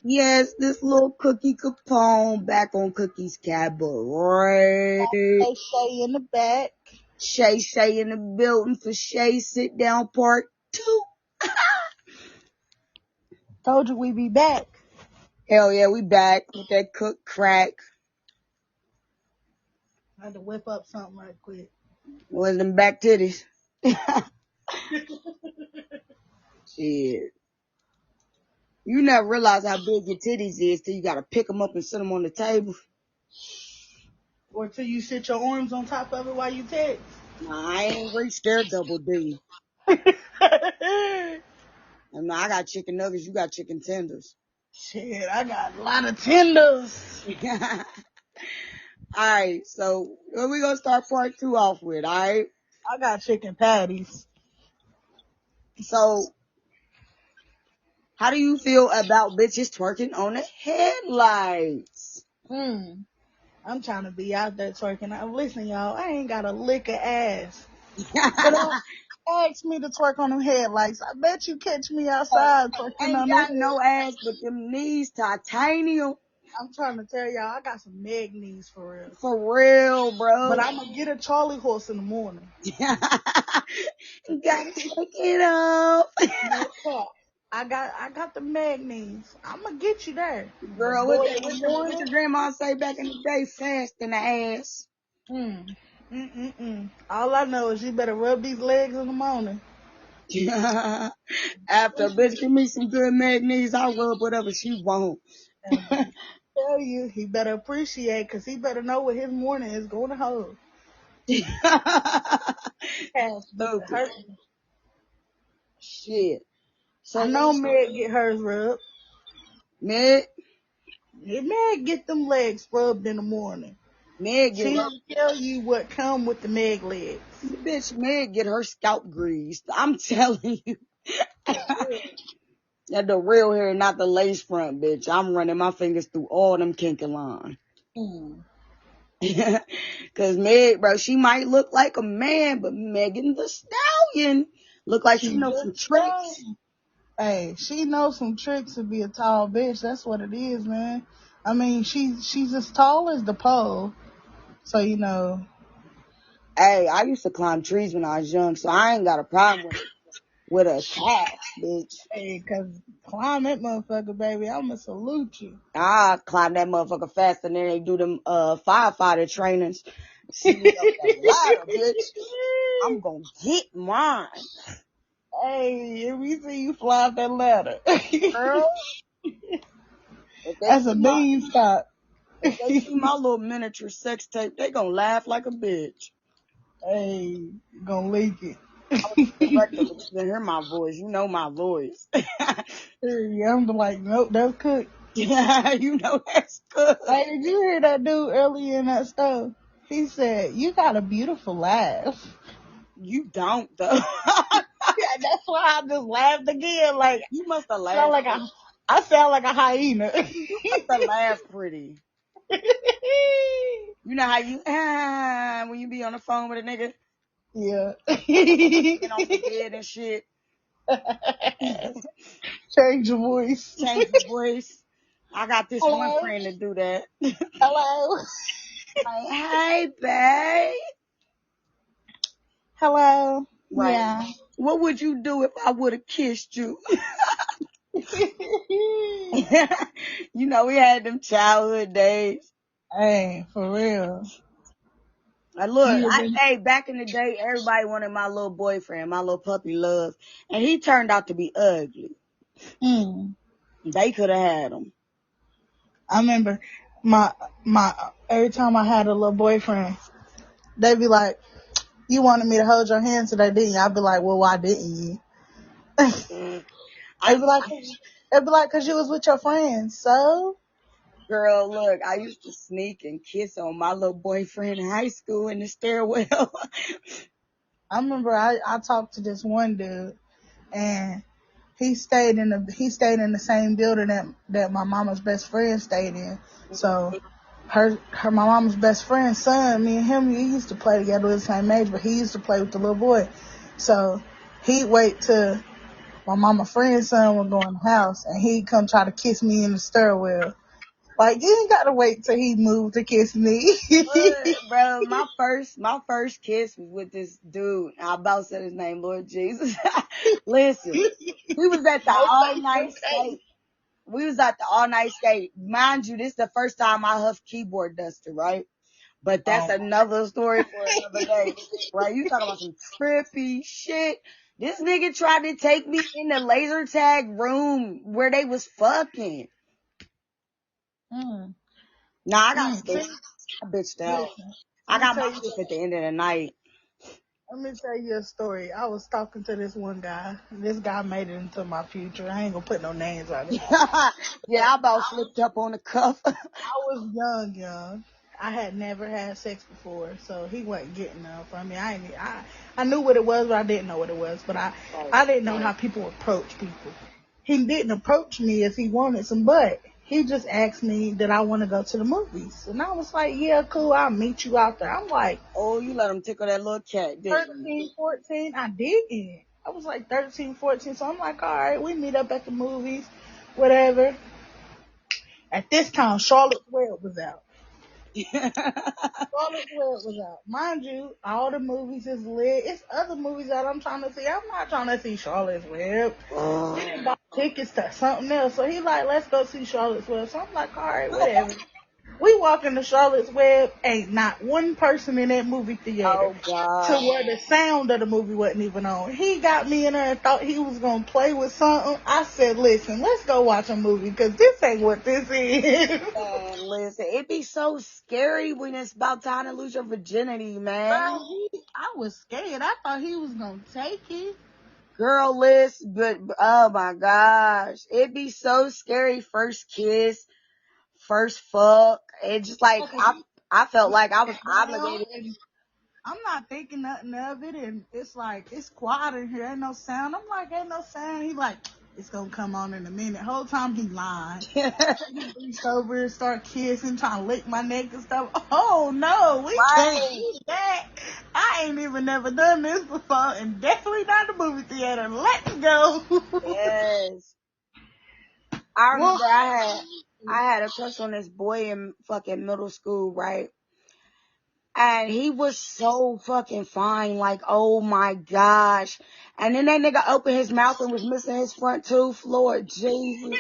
Yes, this little Cookie Capone back on Cookie's Cabaret. Hey, Shae in the back. Shae in the building for Shae Sitdown Part 2. Told you we be back. Hell yeah, we back with that cook crack. I had to whip up something right quick. Was them back titties. Shit. You never realize how big your titties is till you gotta pick them up and sit them on the table. Or till you sit your arms on top of it while you text. Nah, I ain't reached their double D. And I got chicken nuggets, you got chicken tenders. Shit, I got a lot of tenders. Alright, so what we gonna start Part 2 off with, alright? I got chicken patties. So, how do you feel about bitches twerking on the headlights? I'm trying to be out there twerking. Listen, y'all, I ain't got a lick of ass. But ask me to twerk on them headlights. I bet you catch me outside twerking Ain't on got them. no ass, but them knees titanium. I'm trying to tell y'all, I got some meg knees for real. For real, bro. But I'm gonna get a Charlie horse in the morning. You gotta take it off. No cap. I got the meg knees. I'm gonna get you there. But Girl, boy, what in the your morning, grandma say back in the day? Fast in the ass. all I know is you better rub these legs in the morning. After a bitch give me some good magnesia, I'll rub whatever she want. And tell you, he better appreciate, cause he better know what his morning is going to hold. Stupid. Shit. So I know Meg get hers rubbed. Meg Meg get them legs rubbed in the morning. get She her don't tell you what come with the Meg legs. Meg get her scalp greased. I'm telling you. That the real hair, not the lace front, bitch. I'm running my fingers through all them kinky lines. Cause Meg, bro, she might look like a man, but Megan the Stallion look like she knows some tricks. Hey, she knows some tricks to be a tall bitch. That's what it is, man. I mean, she's as tall as the pole. So, you know. Hey, I used to climb trees when I was young, so I ain't got a problem with a cat, bitch. Hey, cause climb that motherfucker, baby. I'ma salute you. I climb that motherfucker faster than they do them firefighter trainers. See me up that ladder, bitch. I'm gonna get mine. Hey, if we see you fly up that ladder. Girl, That's a beanstalk. if they see my little miniature sex tape, they gonna laugh like a bitch. Hey, gonna leak it. Director, but you can hear my voice. You know my voice. Yeah, I'm like, nope, that's cooked. Yeah, you know that's good. Hey, did you hear that dude earlier in that stuff? He said, you got a beautiful laugh. You don't though. Yeah, that's why I just laughed again. Like, You must have sound laughed. like I sound like a hyena. You must have laughed pretty. You know how you when you be on the phone with a nigga Yeah. and on the bed and shit. Change your voice. Change the voice. I got this one Hello? friend to do that. Hello? Like, hey, babe. Hello? Right. Yeah. What would you do if I would have kissed you? You know, we had them childhood days. Hey, for real. Look, hey, back in the day, everybody wanted my little boyfriend, my little puppy love, and he turned out to be ugly. They could have had him. I remember my every time I had a little boyfriend, they'd be like, you wanted me to hold your hand today, didn't you? I'd be like, well, why didn't you? They'd be like, cause you was with your friends, so? Girl, look, I used to sneak and kiss on my little boyfriend in high school in the stairwell. I remember I talked to this one dude, and he stayed in the same building that my mama's best friend stayed in. So my mama's best friend's son, me and him, we used to play together. We were the same age, but he used to play with the little boy. So he'd wait till my mama friend's son was going to the house, and he come try to kiss me in the stairwell. Like, you ain't gotta wait till he moved to kiss me. Bro, my first kiss was with this dude. I about said his name, Lord Jesus. Listen, we was at the all night skate. We was at the all night skate. Mind you, this is the first time I huffed keyboard duster, right? But that's another story for another day, right? You talking about some trippy shit. This nigga tried to take me in the laser tag room where they was fucking. Nah, I got stiff. I bitched out. I got my stiff at the end of the night. Let me tell you a story. I was talking to this one guy. This guy made it into my future. I ain't gonna put no names on it. Yeah, I about slipped up on the cuff. I was young. I had never had sex before, so he wasn't getting enough from me. I knew what it was, but I didn't know what it was. But I didn't know how people approach people. He didn't approach me if he wanted some butt. He just asked me did I want to go to the movies, and I was like, yeah, cool. I'll meet you out there. I'm like, oh, you let him tickle that little cat, didn't 13, 14. I didn't. I was like 13, 14. So I'm like, all right, we meet up at the movies, whatever. At this time, Charlotte's Web was out. Charlotte's Web was out. Mind you, all the movies is lit. It's other movies that I'm trying to see. I'm not trying to see Charlotte's Web. We bought tickets to something else. So he like, let's go see Charlotte's Web. So I'm like, all right, whatever. We walk into Charlotte's Web, ain't not one person in that movie theater. Oh, God. To where the sound of the movie wasn't even on. He got me in there and thought he was going to play with something. I said, listen, let's go watch a movie because this ain't what this is. Man, listen, it be so scary when it's about time to lose your virginity, man. I was scared. I thought he was going to take it. Girl, listen, but oh my gosh. It be so scary. First kiss, first fuck. It just like, I felt like I was obligated. I'm not thinking nothing of it, and it's like, it's quiet in here, ain't no sound. I'm like, ain't no sound. He like, it's gonna come on in a minute. Whole time he lying. He reached over and start kissing, trying to lick my neck and stuff. Oh no, we can't do that. I ain't even never done this before, and definitely not the movie theater. Let's go. Yes. I remember I had a crush on this boy in fucking middle school, right? And he was so fucking fine, like, oh my gosh. And then that nigga opened his mouth and was missing his front tooth, Lord Jesus.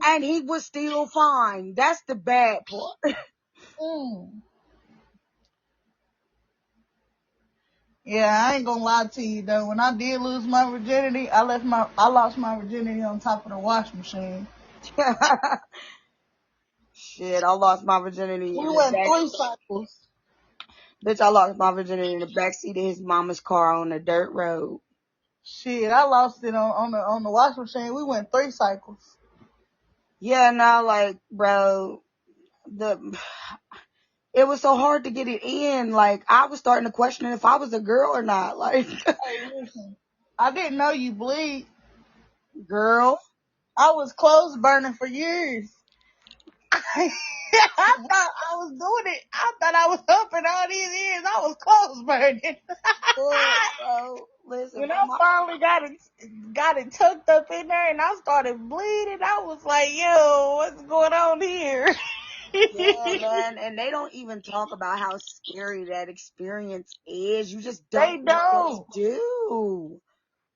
And he was still fine. That's the bad part. Yeah, I ain't gonna lie to you though. When I did lose my virginity, I lost my virginity on top of the washing machine. Shit, I lost my virginity. We went 3 cycles. Bitch, I lost my virginity in the backseat of his mama's car on a dirt road. Shit, I lost it on the washing machine. We went 3 cycles. Yeah, no, like, bro, it was so hard to get it in. Like, I was starting to question if I was a girl or not. Like, hey, listen, I didn't know you bleed. Girl, I was clothes burning for years. I thought I was doing it. I thought I was humping all these years. I was clothes burning. bro, listen. When I finally got it tucked up in there and I started bleeding, I was like, yo, what's going on here? Yeah, man. And they don't even talk about how scary that experience is. You just don't know what to do.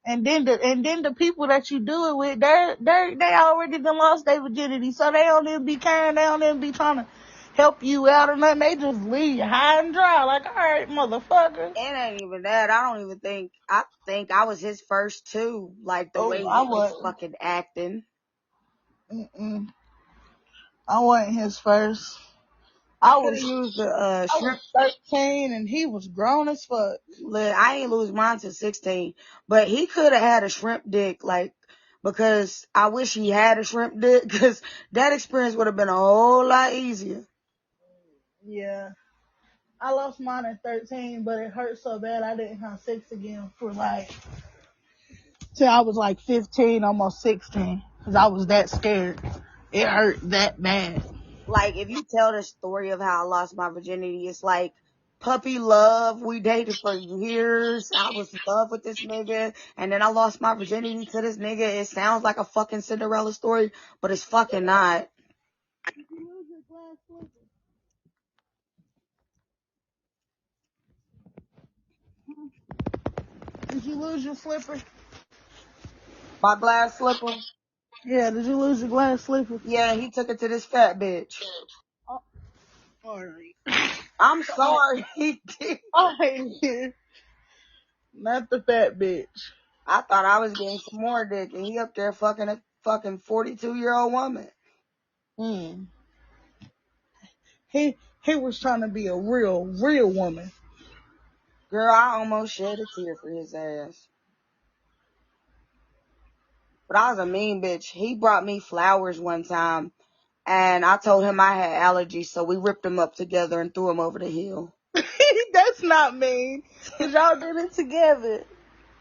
And then the people that you do it with, they already done lost their virginity, so they don't even be caring. They don't even be trying to help you out or nothing. They just leave you high and dry. Like, all right, motherfucker. It ain't even that. I don't even think. I think I was his first too. Like the way he was fucking acting. I wasn't his first. I was used the shrimp. I was 13 and he was grown as fuck. I ain't lose mine till 16, but he could have had a shrimp dick, like, because I wish he had a shrimp dick, because that experience would have been a whole lot easier. Yeah. I lost mine at 13, but it hurt so bad I didn't have sex again for like, till I was like 15, almost 16, because I was that scared. It hurt that bad. Like, if you tell the story of how I lost my virginity, it's like puppy love. We dated for years. I was in love with this nigga. And then I lost my virginity to this nigga. It sounds like a fucking Cinderella story, but it's fucking not. Did you lose your glass slipper? Did you lose your slipper? My glass slipper. Yeah, did you lose your glass slipper? Yeah, he took it to this fat bitch. Oh, alright. I'm sorry, he did. Alright. Not the fat bitch. I thought I was getting some more dick, and he up there fucking a fucking 42-year-old woman. Mm. He was trying to be a real woman. Girl, I almost shed a tear for his ass. But I was a mean bitch. He brought me flowers one time, and I told him I had allergies, so we ripped them up together and threw them over the hill. That's not mean. Cause y'all did it together.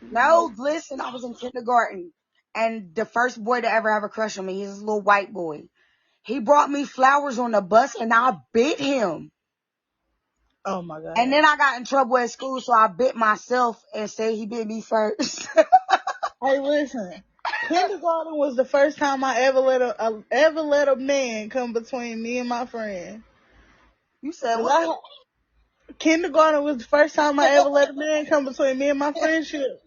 No, listen, I was in kindergarten, and the first boy to ever have a crush on me, he's a little white boy. He brought me flowers on the bus, and I bit him. Oh my God. And then I got in trouble at school, so I bit myself and said he bit me first. Hey, listen. Kindergarten was the first time I ever let a man come between me and my friend. You said what? Kindergarten was the first time I ever let a man come between me and my friendship.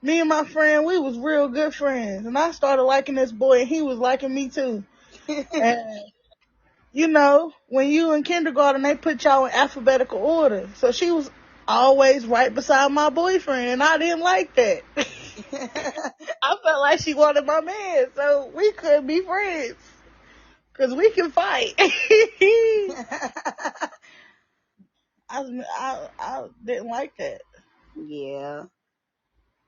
Me and my friend, we was real good friends, and I started liking this boy, and he was liking me too. And you know, when you in kindergarten, they put y'all in alphabetical order. So she was always right beside my boyfriend, and I didn't like that. I felt like she wanted my man, so we couldn't be friends. Cause we can fight. I didn't like that. Yeah.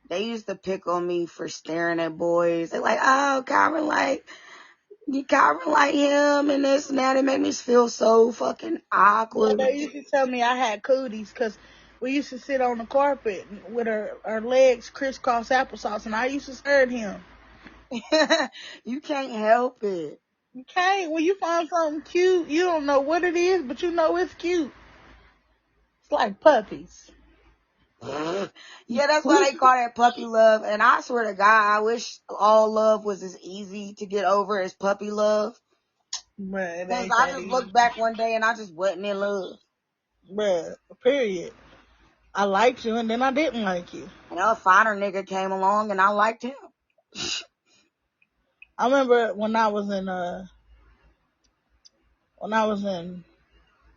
They used to pick on me for staring at boys. They're like, oh, Kyron like him and this and that. It made me feel so fucking Yeah, awkward. they used to tell me I had cooties because we used to sit on the carpet with our legs crisscross applesauce, and I used to stare at him. You can't help it. You can't. When you find something cute, you don't know what it is, but you know it's cute. It's like puppies. Yeah, that's why they call that puppy love. And I swear to God, I wish all love was as easy to get over as puppy love. Bruh, it Because ain't I that just easy. looked back one day and I just wasn't in love. Bruh, period. I liked you, and then I didn't like you. And a finer nigga came along and I liked him. I remember when I was in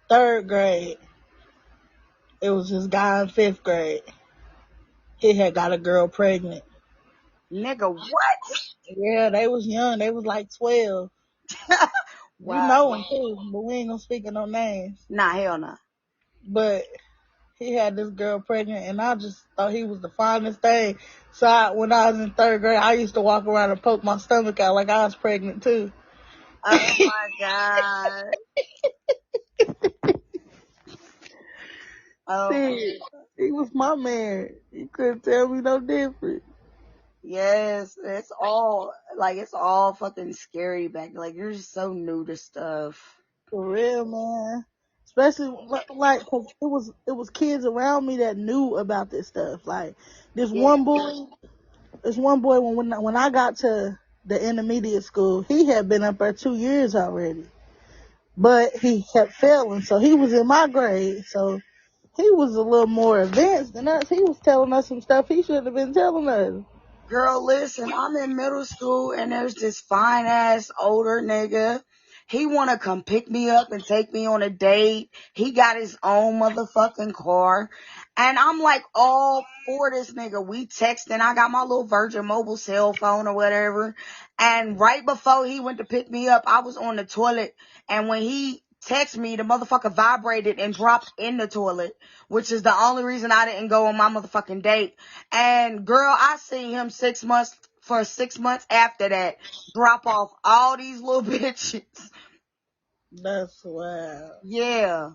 third grade, it was this guy in fifth grade. He had got a girl pregnant. Nigga, what? Yeah, they was young. They was like 12. You Wow. know him too, but we ain't gonna speak of no names. Nah, hell nah. But he had this girl pregnant, and I just thought he was the finest thing. So when I was in third grade, I used to walk around and poke my stomach out like I was pregnant too. Oh my God. Oh my See, he was my man. You couldn't tell me no different. Yes, it's all fucking scary back. Like you're just so new to stuff. For real, man. Especially like, 'cause it was kids around me that knew about this stuff. Like this Yeah. one boy, when I got to the intermediate school, he had been up there 2 years already, but he kept failing. So he was in my grade. So he was a little more advanced than us. He was telling us some stuff he shouldn't have been telling us. Girl, listen, I'm in middle school and there's this fine ass older nigga. He wanna come pick me up and take me on a date. He got his own motherfucking car. And I'm like all for this nigga. We texting. I got my little Virgin Mobile cell phone or whatever. And right before he went to pick me up, I was on the toilet. And when he texted me, the motherfucker vibrated and dropped in the toilet, which is the only reason I didn't go on my motherfucking date. And girl, I seen him 6 months after that, drop off all these little bitches. That's wild. Yeah.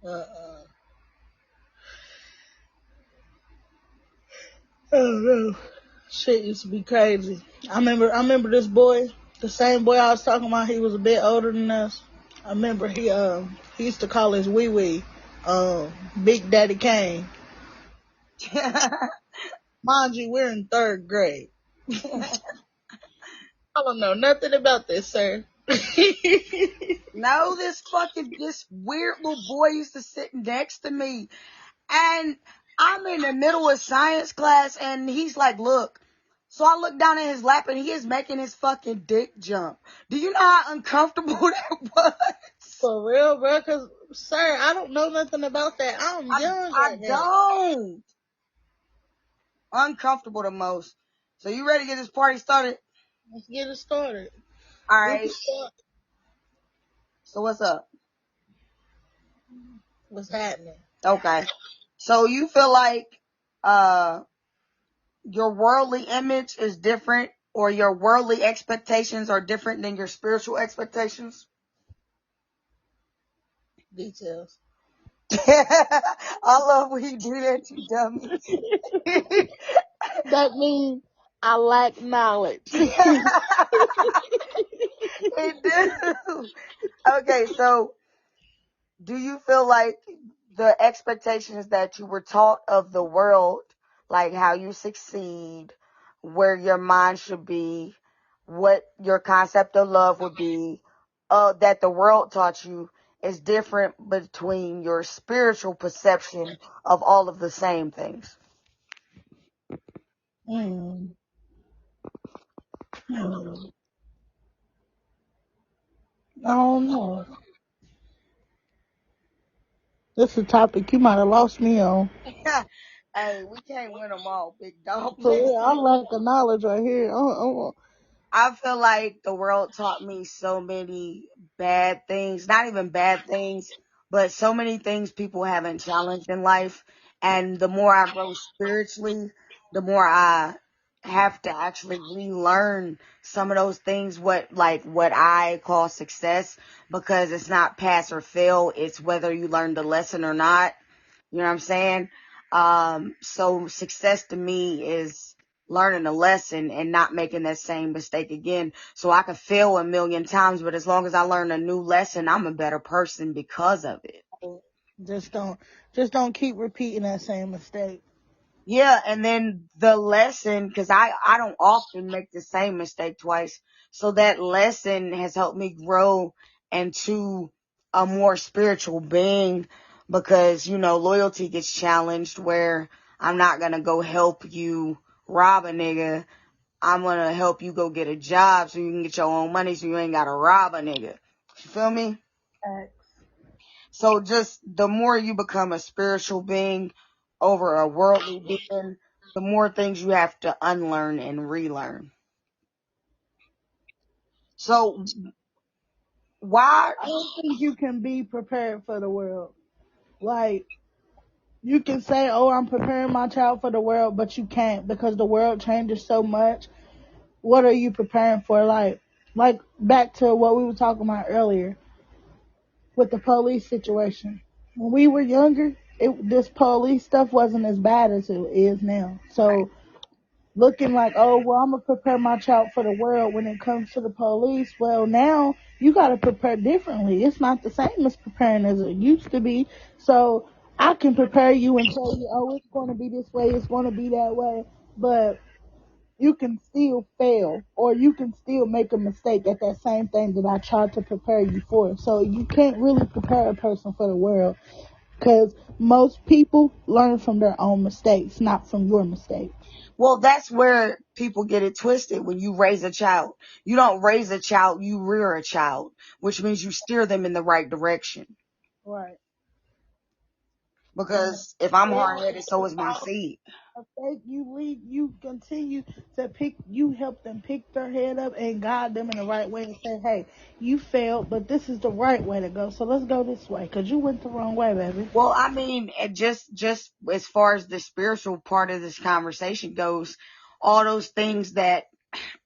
Uh-uh. Oh no. Shit used to be crazy. I remember this boy, the same boy I was talking about. He was a bit older than us. I remember he used to call us wee wee. Big Daddy Kane. Mind you, we're in 3rd grade. I don't know nothing about this, sir. No, this weird little boy used to sit next to me, and I'm in the middle of science class, and he's like, look. So I look down at his lap, and he is making his fucking dick jump. Do you know how uncomfortable that was? For real, bro? Cause, sir, I don't know nothing about that. I'm young I right now. don't. Uncomfortable the most. So you ready to get this party started? Let's get it started. All We can right. start. So what's up? What's happening? Okay. So you feel like your worldly image is different, or your worldly expectations are different than your spiritual expectations? Details. I love when you do that, you dummy. That means I lack knowledge. It do. Okay, so do you feel like the expectations that you were taught of the world, like how you succeed, where your mind should be, what your concept of love would be, that the world taught you, is different between your spiritual perception of all of the same things? Hmm. Hmm. I don't know. This is a topic you might have lost me on. Hey, we can't win them all, big dog. For Listen. real, I lack the knowledge right here. I feel like the world taught me so many bad things, not even bad things, but so many things people haven't challenged in life. And the more I grow spiritually, the more I have to actually relearn some of those things, what I call success, because it's not pass or fail. It's whether you learn the lesson or not. You know what I'm saying? So success to me is learning a lesson and not making that same mistake again. So I could fail a million times, but as long as I learn a new lesson, I'm a better person because of it. Just don't, just don't keep repeating that same mistake. Yeah, and then the lesson, because I don't often make the same mistake twice. So that lesson has helped me grow into a more spiritual being, because, loyalty gets challenged, where I'm not going to go help you rob a nigga. I'm going to help you go get a job so you can get your own money so you ain't got to rob a nigga. You feel me? So just the more you become a spiritual being over a worldly being, the more things you have to unlearn and relearn. So why? I don't think you can be prepared for the world. Like, you can say, oh, I'm preparing my child for the world, but you can't because the world changes so much. What are you preparing for? Like back to what we were talking about earlier with the police situation. When we were younger, this police stuff wasn't as bad as it is now. So looking like, oh, well, I'm going to prepare my child for the world when it comes to the police. Well, now you got to prepare differently. It's not the same as preparing as it used to be. So I can prepare you and tell you, oh, it's going to be this way, it's going to be that way. But you can still fail or you can still make a mistake at that same thing that I tried to prepare you for. So you can't really prepare a person for the world because most people learn from their own mistakes, not from your mistakes. Well, that's where people get it twisted when you raise a child. You don't raise a child, you rear a child, which means you steer them in the right direction. Right. Because if I'm hard headed, so is my seed. Mistake, you continue to you help them pick their head up and guide them in the right way and say, hey, you failed, but this is the right way to go. So let's go this way because you went the wrong way, baby. Well, I mean, just as far as the spiritual part of this conversation goes, all those things that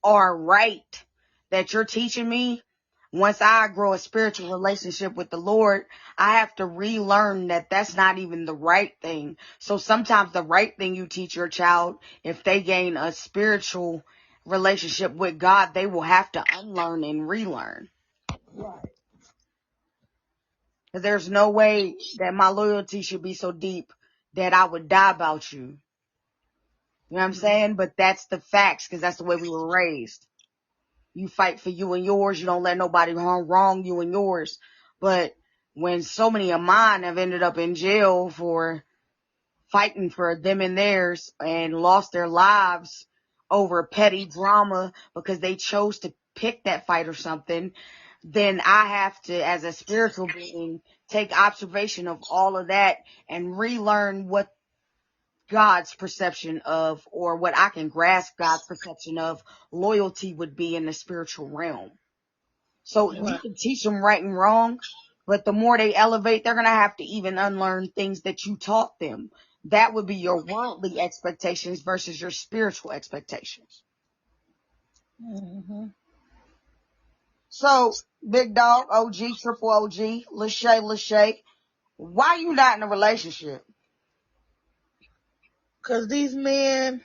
are right that you're teaching me, once I grow a spiritual relationship with the Lord, I have to relearn that that's not even the right thing. So sometimes the right thing you teach your child, if they gain a spiritual relationship with God, they will have to unlearn and relearn. Right. Because there's no way that my loyalty should be so deep that I would die about you. You know what I'm saying? But that's the facts, because that's the way we were raised. You fight for you and yours. You don't let nobody wrong you and yours. But when so many of mine have ended up in jail for fighting for them and theirs and lost their lives over petty drama because they chose to pick that fight or something, then I have to, as a spiritual being, take observation of all of that and relearn what God's perception of, or what I can grasp God's perception of loyalty would be in the spiritual realm. So you can teach them right and wrong, but the more they elevate, they're going to have to even unlearn things that you taught them. That would be your worldly expectations versus your spiritual expectations. Mm-hmm. So, Big Dog, OG, Triple OG, Shae, why you not in a relationship? Cause these men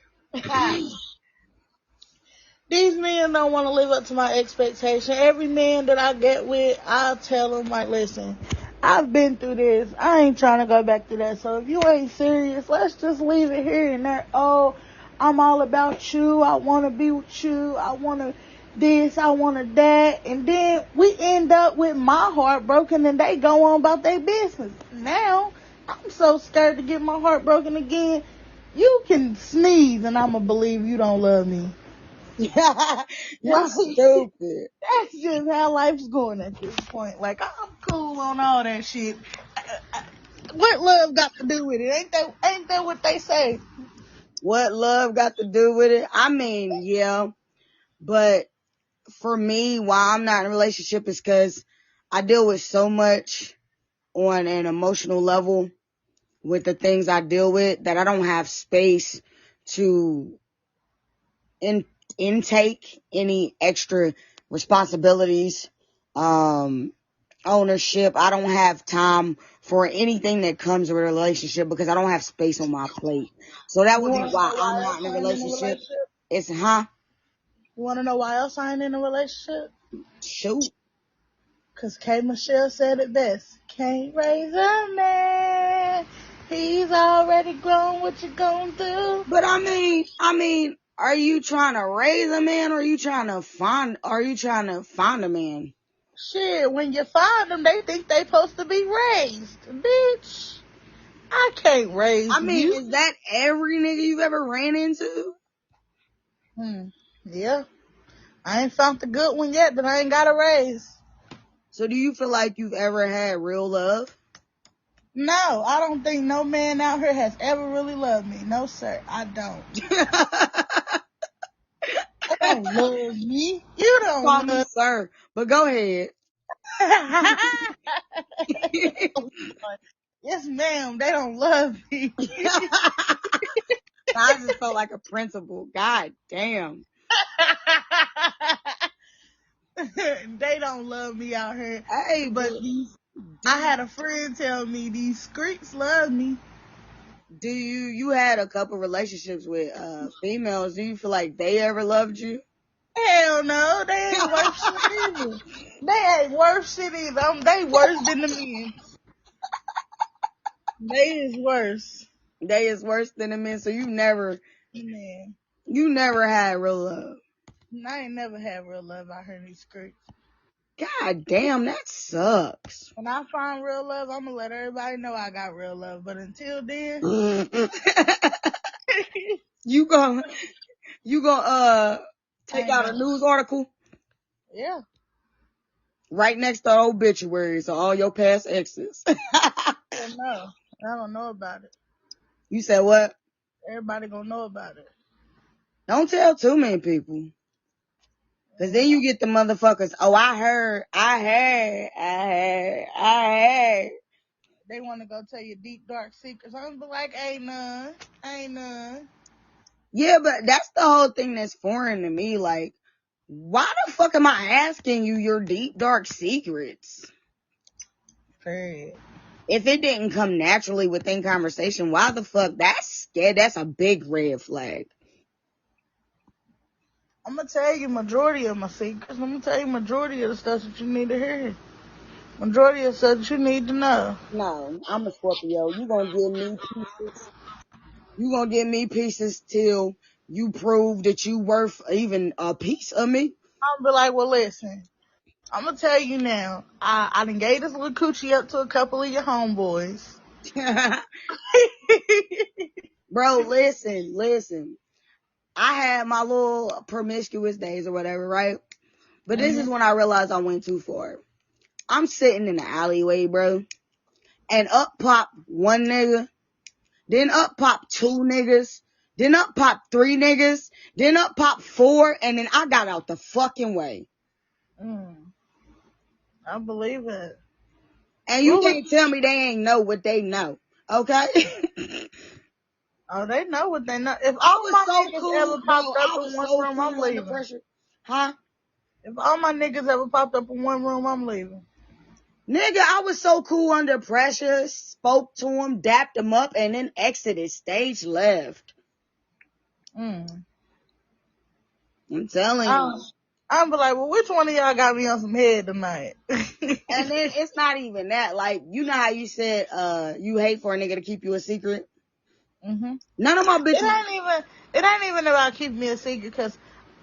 don't want to live up to my expectation. Every man that I get with, I'll tell them, like, listen, I've been through this. I ain't trying to go back to that. So if you ain't serious, let's just leave it here and there. Oh, I'm all about you. I want to be with you. I want to this. I want to that. And then we end up with my heart broken and they go on about their business. Now, I'm so scared to get my heart broken again. You can sneeze and I'm going to believe you don't love me. You Like, stupid. that's just how life's going at this point. Like, I'm cool on all that shit. What love got to do with it? Ain't that what they say? What love got to do with it? I mean, yeah, but for me, why I'm not in a relationship is because I deal with so much on an emotional level with the things I deal with that I don't have space to intake any extra responsibilities, ownership. I don't have time for anything that comes with a relationship because I don't have space on my plate. So that You would be want to know why why I'm not else in a I ain't in a relationship. relationship? It's, You want to know why else I ain't in a relationship? shoot. Because K. Michelle said it best. Can't raise a man. He's already grown. What you gonna do? But I mean, are you trying to raise a man or are you trying to find a man? Shit, when you find them, they think they supposed to be raised. Bitch, I can't raise I mean, you. is that every nigga you've ever ran into? Yeah. I ain't found the good one yet that I ain't got to raise. So do you feel like you've ever had real love? No, I don't think no man out here has ever really loved me. No, sir, I don't. I don't love me. You Call don't me love sir, but go ahead. Yes, ma'am, they don't love me. I just felt like a principal. God damn. They don't love me out here. Hey, But I had a friend tell me these streets love me. do you had a couple relationships with females? Do you feel like they ever loved you? Hell no, they ain't worth shit either. They ain't worth shit either. They worse than the men. They is worse. They is worse than the men, so Man, you never had real love. I ain't never had real love out here in these streets. God damn, that sucks. When I find real love, I'm gonna let everybody know I got real love. But until then, you gonna take out a gonna. news article Yeah. right next to obituaries of all your past exes. Hell no, I don't know about it. You said what? Everybody gonna know about it. Don't tell too many people. Cause then you get the motherfuckers, oh, I heard. They want to go tell you deep dark secrets. I'm be like, ain't none. Yeah, but that's the whole thing that's foreign to me. Like, why the fuck am I asking you your deep dark secrets? Period. If it didn't come naturally within conversation, why the fuck? That's scared. That's a big red flag. I'm gonna tell you majority of my secrets. I'm gonna tell you majority of the stuff that you need to hear. Majority of stuff you need to know. No, I'm a Scorpio. You gonna give me pieces. You gonna give me pieces till you prove that you worth even a piece of me. I'm be like, well, listen. I'm gonna tell you now. I done gave this little coochie up to a couple of your homeboys. Bro, listen. I had my little promiscuous days or whatever, right? But this is when I realized I went too far. I'm sitting in the alleyway, bro, and up pop one nigga, then up pop two niggas, then up pop three niggas, then up pop four, and then I got out the fucking way. I believe it. And you can't tell me they ain't know what they know, okay? Oh, they know what they know. If I all was my so niggas cool, ever bro. popped up I in was one so room, I'm cool under leaving. pressure. Huh? If all my niggas ever popped up in one room, I'm leaving. Nigga, I was so cool under pressure, spoke to him, dapped him up, and then exited stage left. I'm telling you. I'm be like, well, which one of y'all got me on some head tonight? And then it's not even that. Like, you know how you said you hate for a nigga to keep you a secret? None of my bitches. It ain't even about keeping me a secret, because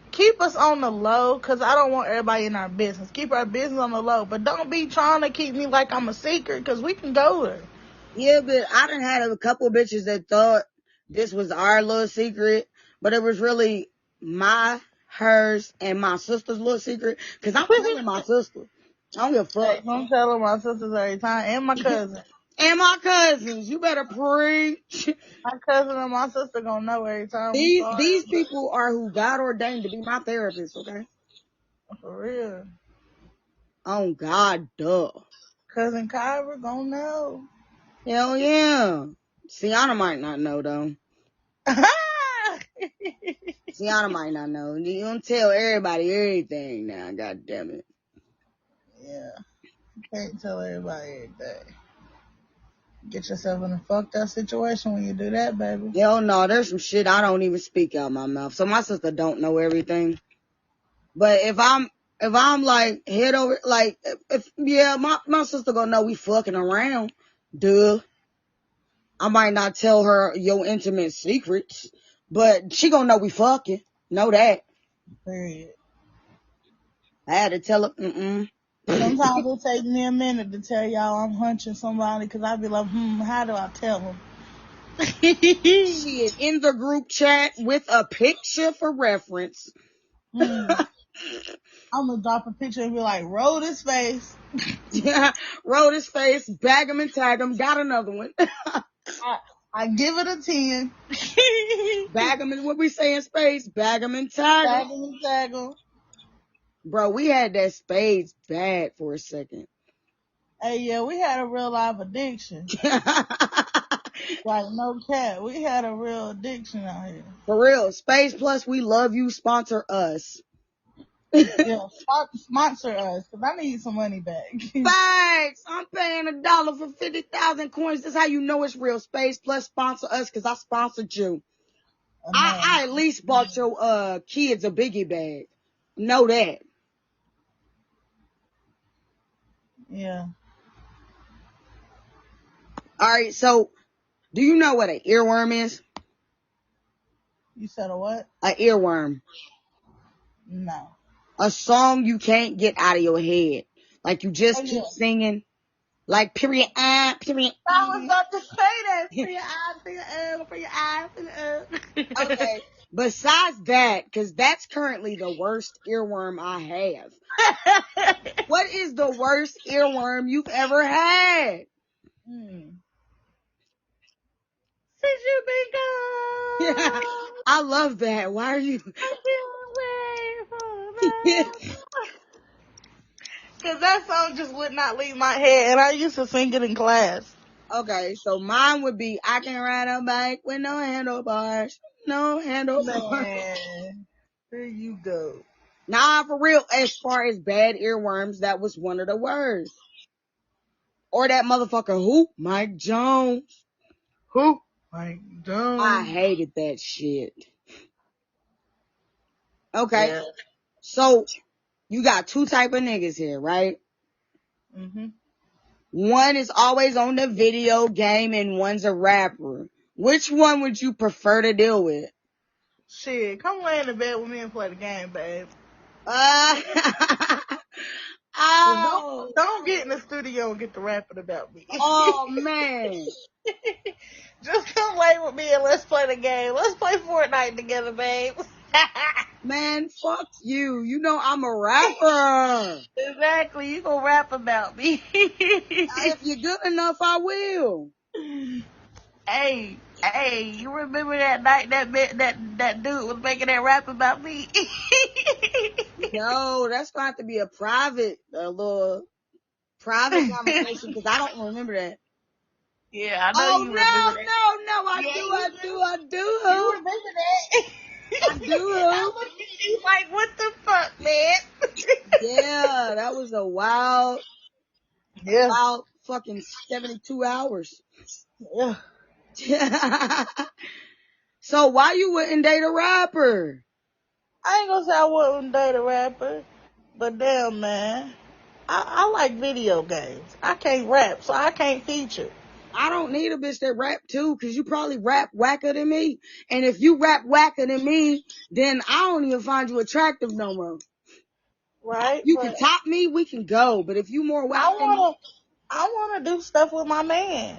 keep us on the low, because I don't want everybody in our business. Keep our business on the low, but don't be trying to keep me like I'm a secret, because we can go there. Yeah, but I done had a couple bitches that thought this was our little secret, but it was really hers, and my sister's little secret. Cause I'm telling my sister. I don't give a fuck. Hey, I'm telling my sisters every time, and my cousin. And my cousins, you better preach. My cousin and my sister gonna know every time. I'm These sorry. people are who God ordained to be my therapists, okay? For real. Oh God, duh. Cousin Kyra gonna know. Hell yeah. Sienna might not know though. Sienna might not know. You don't tell everybody everything now, god damn it. Yeah. Can't tell everybody everything. Get yourself in a fucked up situation when you do that, baby. Hell no, there's some shit I don't even speak out my mouth. So my sister don't know everything. But if I'm like head over, like, my sister gonna know we fucking around. Duh. I might not tell her your intimate secrets, but she gonna know we fucking. Know that. Period. I had to tell her, Sometimes it takes me a minute to tell y'all I'm hunching somebody, because I be like, how do I tell them? Shit, in the group chat with a picture for reference. I'm gonna drop a picture and be like, roll this face. Yeah, roll his face, bag him and tag him, got another one. I give it a 10. Bag him and what we say in space, bag him and tag him. Bag him and tag him. Bro, we had that spades bad for a second. Hey, yeah, we had a real life addiction. Like, no cap. We had a real addiction out here. For real, Space Plus, we love you, sponsor us. Yeah, sponsor us, because I need some money back. Thanks. I'm paying $1 for 50,000 coins. That's how you know it's real. Space Plus sponsor us because I sponsored you. I at least bought your kids a biggie bag. Know that. Yeah. All right. So, do you know what an earworm is? You said a what? An earworm. No. A song you can't get out of your head. Like you just keep singing. Like period. Period. I was about to say that. For your eyes, for your for your eyes, for your Okay. Besides that, because that's currently the worst earworm I have. What is the worst earworm you've ever had? Since you been gone. I love that. Why are you? Because that song just would not leave my head, and I used to sing it in class. Okay, so mine would be I can ride a bike with no handlebars. No handlebars. Man, there you go. Nah, for real, as far as bad earworms, that was one of the worst. Or that motherfucker who? Mike Jones. Who? Mike Jones. I hated that shit. Okay. Yeah. So, you got two type of niggas here, right? One is always on the video game and one's a rapper. Which one would you prefer to deal with? Shit, come lay in the bed with me and play the game, babe. Uh, Don't, oh, don't get in the studio and get to rapping about me. oh man. Just come lay with me and let's play the game. Let's play Fortnite together, babe. Man, fuck you. You know I'm a rapper. Exactly, you gonna rap about me. If you're good enough, I will. Hey, you remember that night that dude was making that rap about me? No, that's going to have to be a little private conversation because I don't remember that. Yeah, I know Oh, you remember that. no, I Yeah, I you do. remember that? I do. He's like, what the fuck, man? Yeah, that was a wild Yeah, fucking 72 hours. yeah. So why you wouldn't date a rapper? I ain't gonna say I wouldn't date a rapper, but damn, man. I like video games. I can't rap, so I can't feature. I don't need a bitch that rap too, cause you probably rap whacker than me. And if you rap whacker than me, then I don't even find you attractive no more. Right? You can But top me, we can go. But if you more whack I than me, wanna do stuff with my man.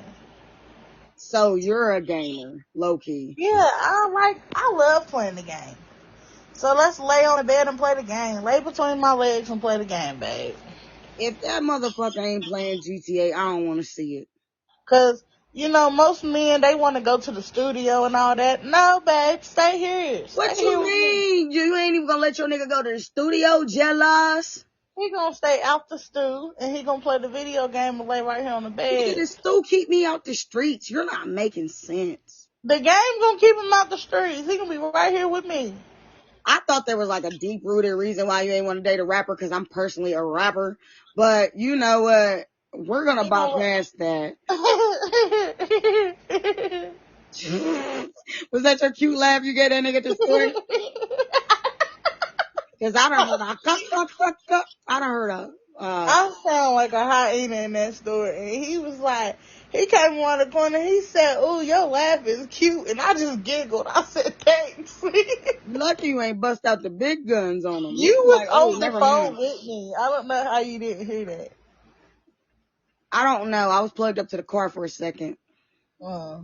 so you're a gamer, low key. Yeah, I love playing the game. So let's lay on the bed and play the game. Lay between my legs and play the game, babe. If that motherfucker ain't playing GTA, I don't want to see it. Cause, most men, they want to go to the studio and all that. No, babe, stay here. Stay What here you with me. mean? You ain't even gonna let your nigga go to the studio, jealous? He gonna stay out the stew and he gonna play the video game and lay right here on the Nigga, bed. this still keep me out the streets. You're not making sense. The game gonna keep him out the streets. He gonna be right here with me. I thought there was like a deep rooted reason why you ain't want to date a rapper because I'm personally a rapper. But you know what? We're gonna He gonna... bypass that. Was that your cute laugh you gave that nigga at the store? Cause I done heard a cuck. I done heard a, I sound like a hyena in that story. And he was like, he came around the corner. He said, "Ooh, your laugh is cute." And I just giggled. I said, "Thanks." lucky you ain't bust out the big guns on him. You You was was like, oh, on the never phone mind. with me. I don't know how you didn't hear that. I don't know. I was plugged up to the car for a second. I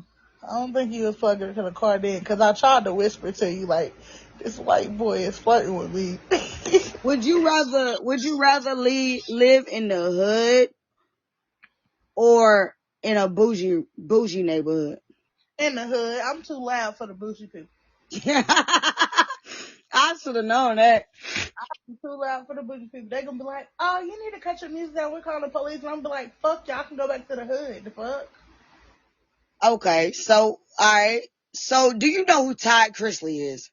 don't think you was plugging to the car then, because I tried to whisper to you like, this white boy is flirting with me. Would you rather live in the hood or in a bougie neighborhood? In the hood, I'm too loud for the bougie people. I should have known that. I'm too loud for the bougie people. They gonna be like, "Oh, you need to cut your music down. We're calling the police." And I'm gonna be like, "Fuck y'all, can go back to the hood." The fuck? Okay, so alright. So do you know who Todd Chrisley is?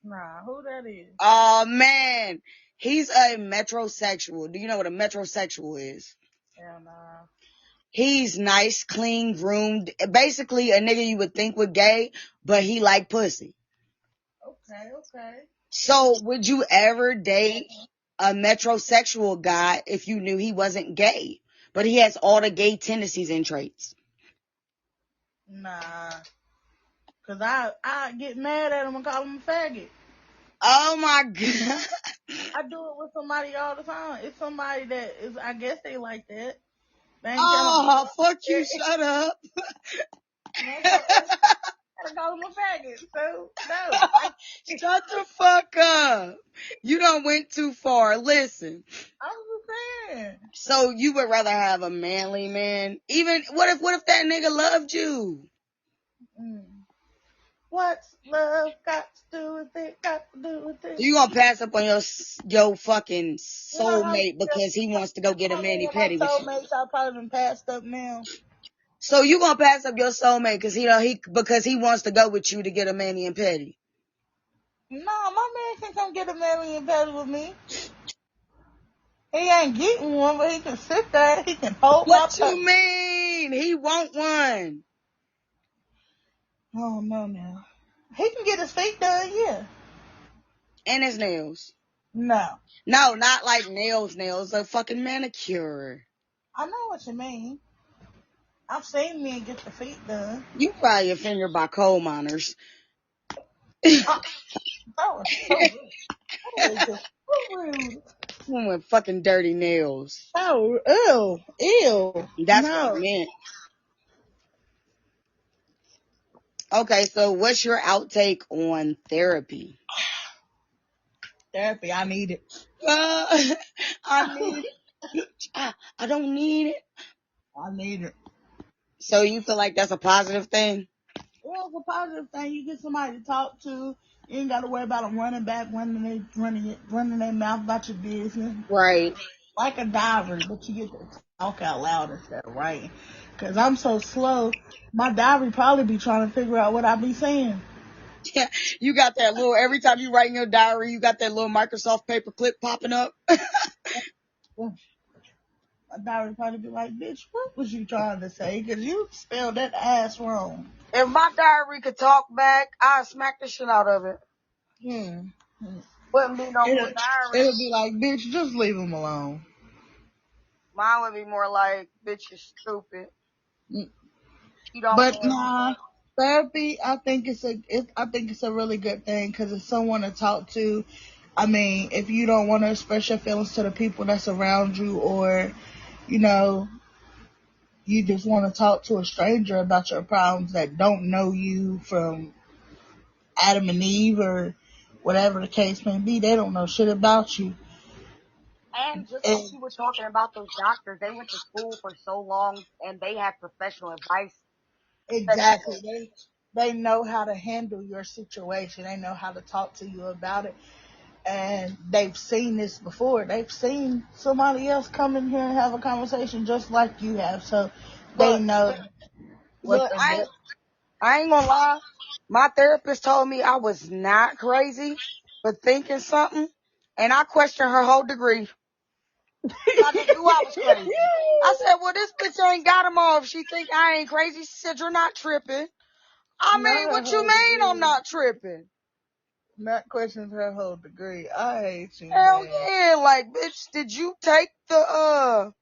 Nah, who that is? Oh man. He's a metrosexual. Do you know what a metrosexual is? Hell nah. He's nice, clean, groomed. Basically a nigga you would think would gay, but he like pussy. Okay. So would you ever date a metrosexual guy if you knew he wasn't gay, but he has all the gay tendencies and traits? Nah, cause I get mad at him and call him a faggot. Oh my God. I do it with somebody all the time. It's somebody that is, I guess they like that. They ain't trying to. Oh, fuck you, shut up. And I call him a faggot. So no, Shut the fuck up. You done went too far. Listen. I was just saying. So you would rather have a manly man? Even what if that nigga loved you? What's love got to do with it? Got to do with it. You gonna pass up on your fucking You know how soulmate because he wants to go get a mani my petty with you? soulmates I probably been passed up now. So you gonna pass up your soulmate because he wants to go with you to get a mani and petty? No, my man can come get a marry and petty with me. He ain't getting one, but he can sit there. He can hold my What touch. you mean? He want one. Oh no, now he can get his feet done. Yeah. And his nails. No. No, not like nails, a fucking manicure. I know what you mean. I've seen men get their feet done. You probably offended by coal miners. I, that was so rude. That was just so rude. With fucking dirty nails. Oh, ew, ew. That's what I No. meant. Okay, so what's your outtake on therapy? Therapy, I need it. Uh, I need it. I don't need it. I need it. So you feel like that's a positive thing? Well, it's a positive thing. You get somebody to talk to. You ain't got to worry about them running back, running their mouth about your business. Right. Like a diary, but you get to talk out loud instead of writing. Cause I'm so slow, my diary probably be trying to figure out what I be saying. Yeah, you got that little, every time you write in your diary, you got that little Microsoft paperclip popping up. My diary probably be like, bitch, what was you trying to say? Cause you spelled that ass wrong. If my diary could talk back, I'd smack the shit out of it. Hmm. Wouldn't be no more It'll, diary. it'll be like, bitch, just leave him alone. Mine would be more like, bitch, you're stupid. Mm. You don't But care. nah, therapy, I think it's a really good thing because it's someone to talk to. I mean, if you don't want to express your feelings to the people that's around you, or you know, you just want to talk to a stranger about your problems that don't know you from Adam and Eve or whatever the case may be, they don't know shit about you. And just like And you were talking about those doctors, they went to school for so long and they have professional advice that exactly, they know how to handle your situation. They know how to talk to you about it. And they've seen this before. They've seen somebody else come in here and have a conversation just like you have. So they look, know what look, the I ain't gonna lie. My therapist told me I was not crazy for thinking something, and I questioned her whole degree. I just knew I was crazy. I said, well, this bitch ain't got him off. She think I ain't crazy. She said, you're not tripping. I not mean, her what you whole mean I'm degree. not tripping? Not questions her whole degree. I hate you, Hell man. yeah. Like, bitch, did you take the,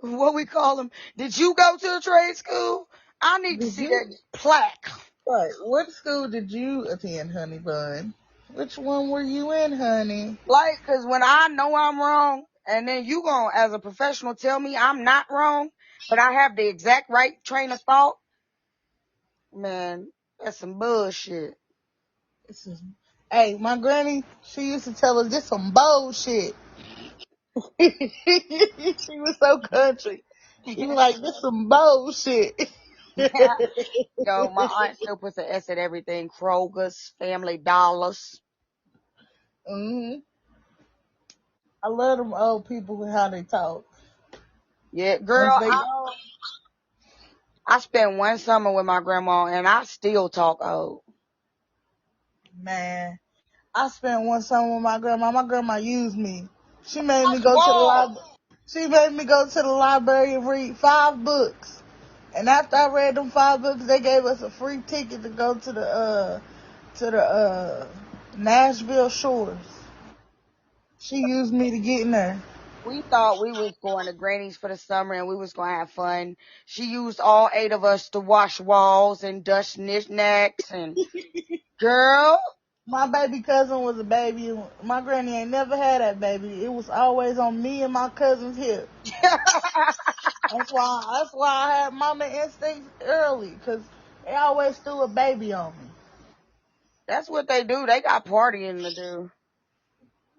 what we call them? Did you go to a trade school? I need to Did see you? that plaque. Right. What school did you attend, honey bun? Which one were you in, honey? Like, cause when I know I'm wrong, and then you gon' as a professional tell me I'm not wrong, but I have the exact right train of thought, man, that's some bullshit. This is, hey, my granny, she used to tell us this some bullshit. She was so country. She was like, this some bullshit. Yo, my aunt still puts an S at everything. Kroger's, Family Dollars. Hmm. I love them old people and how they talk. Yeah, Once girl, they I spent one summer with my grandma and I still talk old. man, I spent one summer with my grandma. My grandma used me. She made I me go to the swore. library. She made me go to the library and read 5 books. And after I read them 5 books, they gave us a free ticket to go to the Nashville shores. She used me to get in there. We thought we was going to Granny's for the summer and we was going to have fun. She used all 8 of us to wash walls and dust knickknacks and girl. My baby cousin was a baby. My granny ain't never had that baby. It was always on me and my cousin's hip. That's why I had mama instincts early, cause they always threw a baby on me. That's what they do. They got partying to do.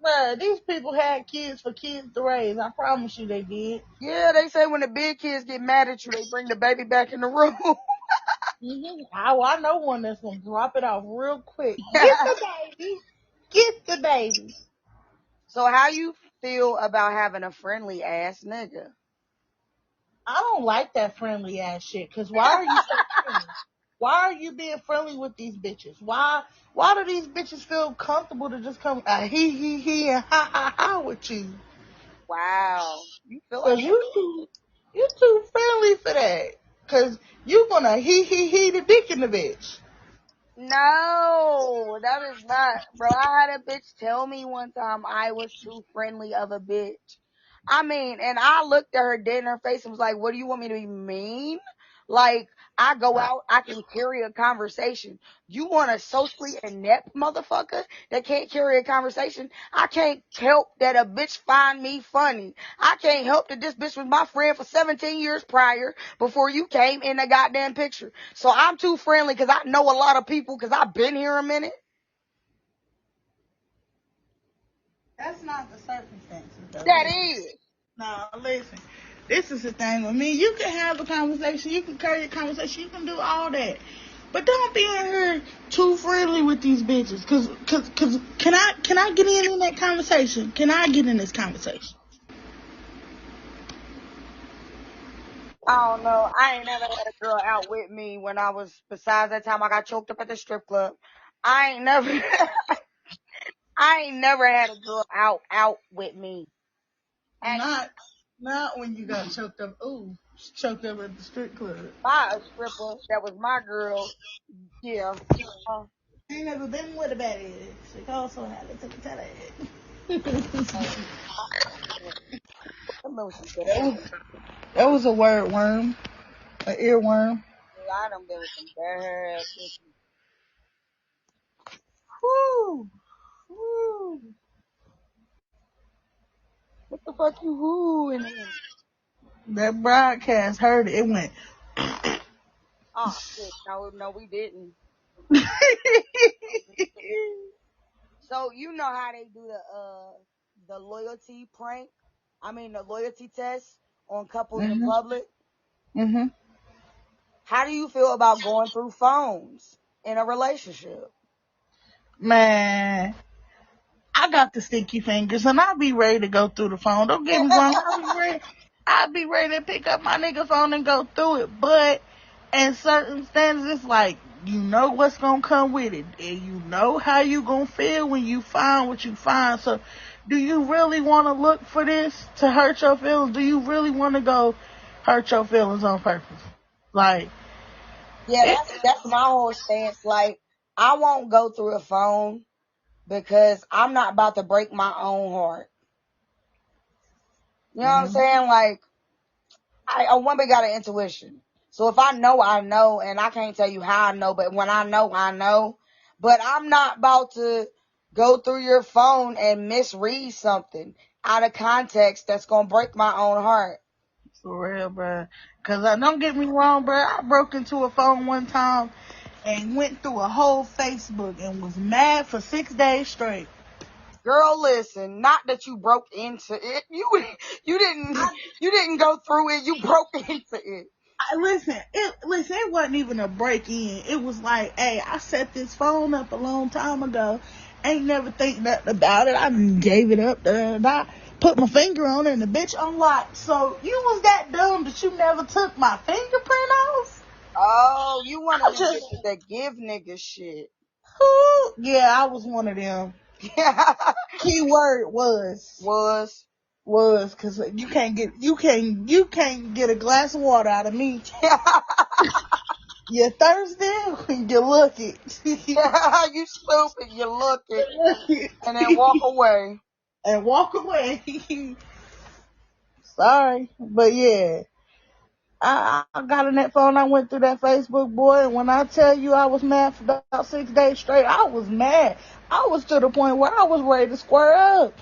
Bruh, these people had kids for kids to raise. I promise you they did. Yeah, they say when the big kids get mad at you, they bring the baby back in the room. I know one that's gonna drop it off real quick. Get the baby. Get the baby. So how you feel about having a friendly ass nigga? I don't like that friendly ass shit. Cause why are you so friendly? Why are you being friendly with these bitches? Why do these bitches feel comfortable to just come he and ha with you? Wow. You feel Cause like that? you too friendly for that. Cause you gonna he the dick in the bitch. No, that is not, bro. I had a bitch tell me one time I was too friendly of a bitch. I mean, and I looked at her dead in her face and was like, what do you want me to be mean? Like, I go out, I can carry a conversation. You want a socially inept motherfucker that can't carry a conversation? I can't help that a bitch find me funny. I can't help that this bitch was my friend for 17 years prior before you came in the goddamn picture. So I'm too friendly because I know a lot of people because I've been here a minute. That's not the circumstances, though. That Listen. is. No, listen. This is the thing with me. You can have a conversation. You can carry a conversation. You can do all that. But don't be in here too friendly with these bitches. Cause can I get in that conversation? Can I get in this conversation? I don't know. I ain't never had a girl out with me when I was, besides that time I got choked up at the strip club. I ain't never, I ain't never had a girl out with me. Actually, Not when you got choked up. Ooh, choked up at the strip club. by a stripper that was my girl. Yeah. Uh, I ain't never been with a baddie. She also had to take a tell it. I, remember some good That pussy. was, that was a word worm, an earworm. I done been with some bad pussy. Whoo! Whoo! What the fuck you whooing in? That broadcast heard it. It went. Oh shit! No, we didn't. So you know how they do the loyalty prank? I mean the loyalty test on couples in Mhm. public. Mhm. How do you feel about going through phones in a relationship? Man, I got the sticky fingers, and I'll be ready to go through the phone. Don't get me wrong. I'll be ready to pick up my nigga phone and go through it. But in certain stands, it's like you know what's gonna come with it, and you know how you gonna feel when you find what you find. So, do you really want to look for this to hurt your feelings? Do you really want to go hurt your feelings on purpose? Like, Yeah, it, that's my whole stance. Like, I won't go through a phone because I'm not about to break my own heart. You know what I'm mm, saying? Like, a woman got an intuition. So if I know, and I can't tell you how I know, but when I know, I know. But I'm not about to go through your phone and misread something out of context that's gonna break my own heart. for real, bruh. Cause don't get me wrong, bruh. I broke into a phone one time and went through a whole Facebook and was mad for 6 days straight. Girl, listen, not that you broke into it. You didn't I, you didn't go through it, you broke into it. listen, it wasn't even a break in. It was like, hey, I set this phone up a long time ago. Ain't never think nothing about it. I gave it up. I put my finger on it and the bitch unlocked. So you was that dumb that you never took my fingerprint off? Oh, you one of I them just, bitches that give niggas shit. who? Yeah, I was one of them. Yeah. Keyword Was. was because you can't get a glass of water out of me. You're thirsty when you look it. You stupid, you look it, and then walk away. And walk away. Sorry, but yeah, I got on that phone. I went through that Facebook, boy, and when I tell you I was mad for about 6 days straight, I was mad. I was to the point where I was ready to square up.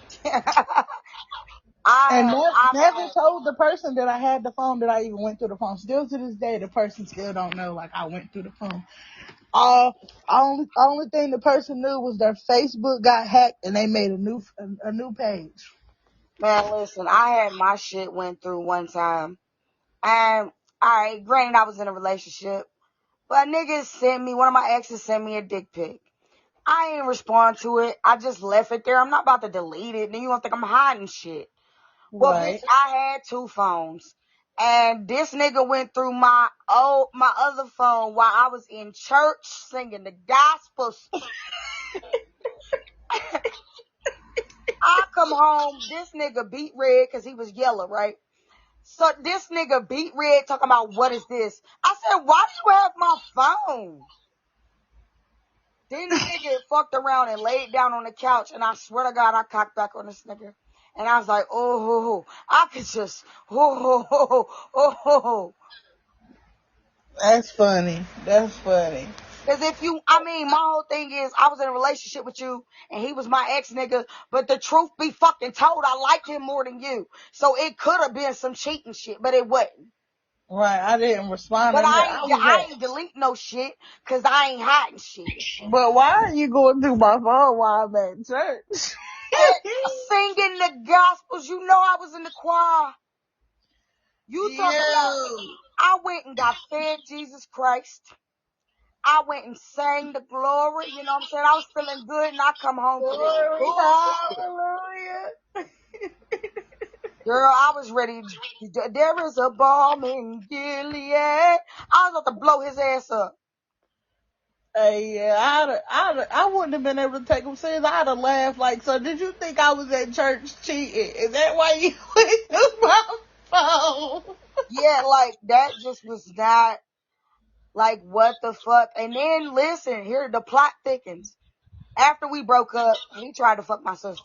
And I've never had, told the person that I had the phone that I even went through the phone. Still to this day, the person still don't know like I went through the phone. Only thing the person knew was their Facebook got hacked and they made a new page. man, listen, I had my shit went through one time. And, alright, granted I was in a relationship, but niggas sent me, one of my exes sent me a dick pic. I ain't respond to it. I just left it there. I'm not about to delete it. Then you gonna think I'm hiding shit. Well, bitch, Right. I had two phones. And this nigga went through my other phone while I was in church singing the gospel. I come home, this nigga beat red because he was yellow, right? So this nigga beat red talking about what is this? I said, why do you have my phone? Then the nigga fucked around and laid down on the couch, and I swear to God, I cocked back on this nigga. And I was like, oh, I could just, oh. That's funny. That's funny. Cause my whole thing is, I was in a relationship with you, and he was my ex nigga, but the truth be fucking told, I liked him more than you. So it could have been some cheating shit, but it wasn't. Right, I didn't respond But to that. I ain't delete no shit, cause I ain't hiding shit. But why are you going through my phone while I'm at church? And singing the gospels, you know I was in the choir. You talk about, I went and got fed Jesus Christ. I went and sang the glory, you know what I'm saying? I was feeling good, and I come home to this Glory, bullshit. hallelujah. Girl, I was ready. There is a balm in Gilead. I was about to blow his ass up. Hey, yeah, I wouldn't have been able to take him serious. I'd have laughed like, so did you think I was at church cheating? Is that why you went through my phone? Yeah, like, that just was not, like, what the fuck? And then, listen, here, the plot thickens. After we broke up, he tried to fuck my sister.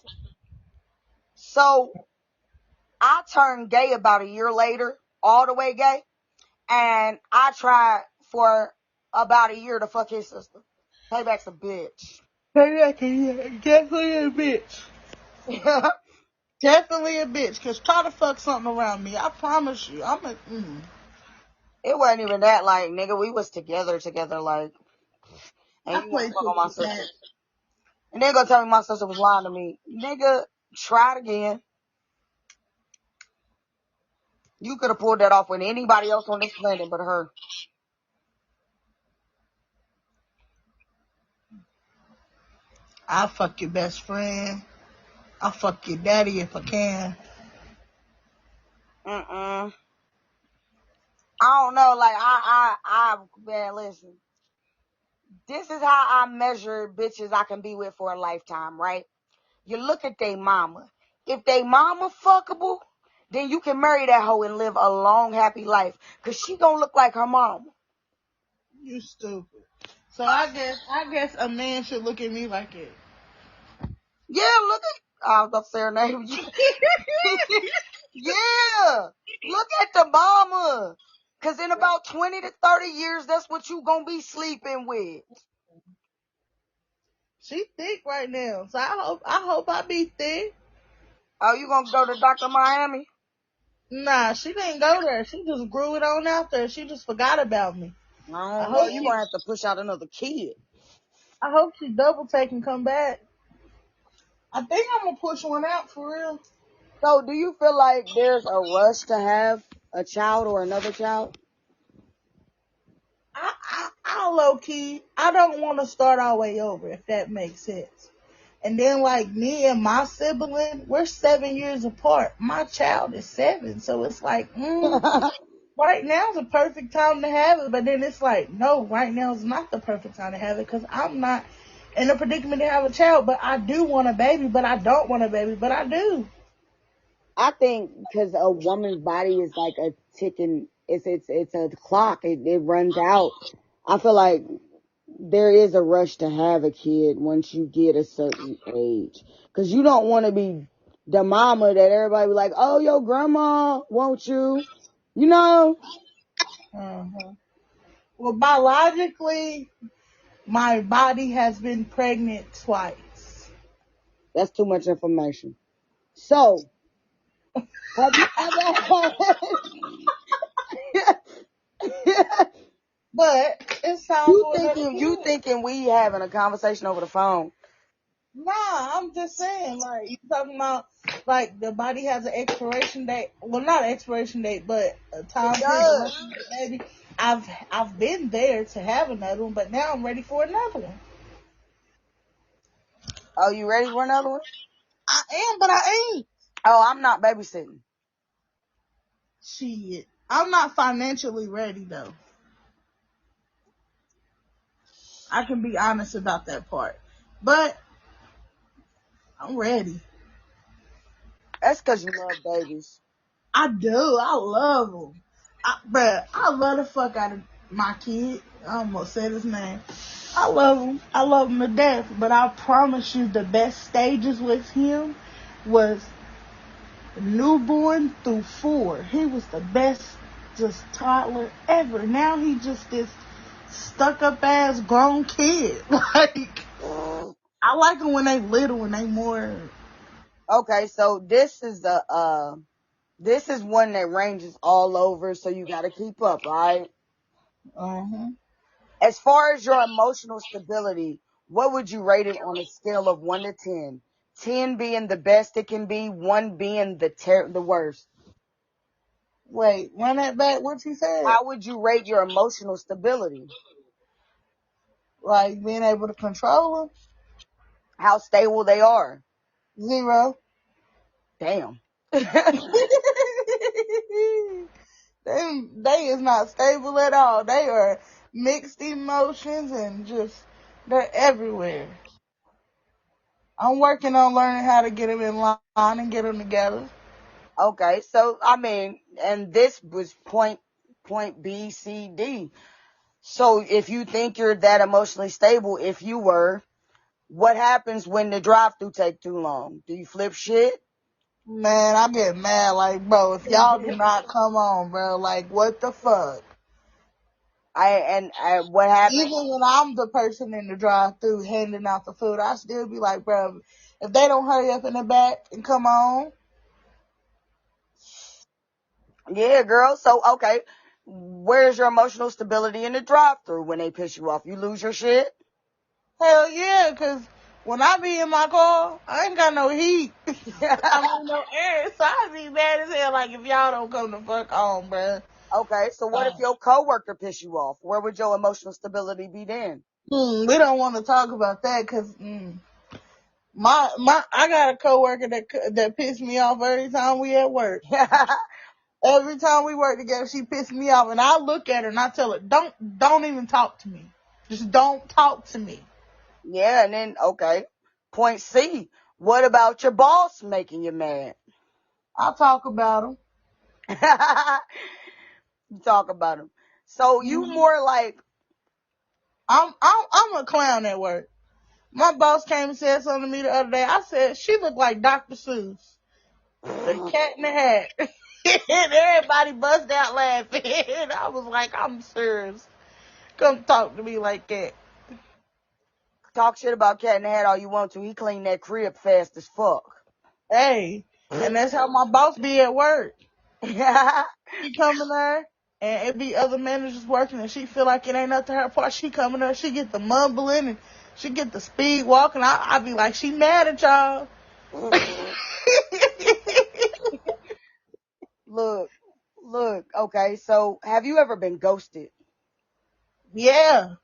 So, I turned gay about a year later, all the way gay. And I tried for about a year to fuck his sister. Payback's a bitch. Definitely a bitch. Definitely a bitch. Cause try to fuck something around me. I promise you. It wasn't even that, like, nigga, we was together, like, and I you want play to fuck on my too sister. much. And then gonna tell me my sister was lying to me. Nigga, try it again. You could have pulled that off with anybody else on this planet but her. I'll fuck your best friend. I'll fuck your daddy if I can. I don't know, like, man, listen. This is how I measure bitches I can be with for a lifetime, right? You look at they mama. If they mama fuckable, then you can marry that hoe and live a long, happy life. Cause she gonna look like her mama. You stupid. So I guess a man should look at me like it. Yeah, look at, I was about to say her name. Yeah. Look at the mama. Cause in about 20 to 30 years, that's what you gonna be sleeping with. She thick right now, so I hope I be thick. Oh, you gonna go to Dr. Miami? Nah, she didn't go there. She just grew it on out there. She just forgot about me. I don't know. You gonna have to push out another kid. I hope she double take and come back. I think I'm gonna push one out for real. So, do you feel like there's a rush to have a child or another child? I low key, I don't want to start our way over, if that makes sense. And then like me and my sibling, we're 7 years apart. My child is 7, so it's like, right now is the perfect time to have it. But then it's like, no, right now is not the perfect time to have it because I'm not in a predicament to have a child. But I do want a baby, but I don't want a baby, but I do. I think because a woman's body is like a ticking, it's a clock. It runs out. I feel like there is a rush to have a kid once you get a certain age. Cause you don't want to be the mama that everybody be like, oh, your grandma, won't you? You know? Uh-huh. Well, biologically, my body has been pregnant twice. That's too much information. So, have you ever had... But it sounds You thinking we having a conversation over the phone? Nah, I'm just saying, like, you talking about, like, the body has an expiration date. Well, not an expiration date, but a time period. Baby, I've been there to have another one, but now I'm ready for another one. Oh, you ready for another one? I am, but I ain't. Oh, I'm not babysitting. Shit. I'm not financially ready, though. I can be honest about that part. But I'm ready. That's because you love babies. I do. I love them. Bruh, I love the fuck out of my kid. I almost said his name. I love him. I love him to death. But I promise you the best stages with him was newborn through 4. He was the best just toddler ever. Now he just this stuck up ass grown kid. Like I like them when they little and they more. Okay, so this is one that ranges all over, so you got to keep up, right? Uh-huh. As far as your emotional stability, what would you rate it on a scale of 1 to 10? 10 being the best it can be, 1 being the worst. Wait, run that back. What you said? How would you rate your emotional stability? Like being able to control How stable they are? them? 0. Damn. They is not stable at all. They are mixed emotions and just they're everywhere. I'm working on learning how to get them in line and get them together. Okay, so I mean, and this was point B, C, D. So if you think you're that emotionally stable, if you were, what happens when the drive-through take too long? Do you flip shit? Man, I get mad. Like, bro, if y'all do not come on, bro, like, what the fuck? What happens? Even when I'm the person in the drive-through handing out the food, I still be like, bro, if they don't hurry up in the back and come on, Yeah, girl. So okay, where's your emotional stability in the drive-through when they piss you off? You lose your shit. hell yeah, 'cause when I be in my car, I ain't got no heat. I mean, no air, so I be mad as hell. Like, if y'all don't come the fuck on, bro. Okay, so what if your coworker piss you off? Where would your emotional stability be then? We don't want to talk about that, 'cause I got a coworker that pissed me off every time we at work. Every time we work together, she pissed me off, and I look at her and I tell her, don't even talk to me. Just don't talk to me. Yeah, and then okay, point C. What about your boss making you mad? I'll talk about them. You talk about him. So you more like, I'm a clown at work. My boss came and said something to me the other day. I said she looked like Dr. Seuss, the Cat in the Hat, and everybody bust out laughing. And I was like, I'm serious. Come talk to me like that. talk shit about Cat in the Hat all you want to. He cleaned that crib fast as fuck. Hey, and that's how my boss be at work. She come in there, and it be other managers working, and she feel like it ain't up to her part. She come in there, she get the mumbling, and she get the speed walking. I be like, she mad at y'all. Look, look. Okay, so have you ever been ghosted? Yeah,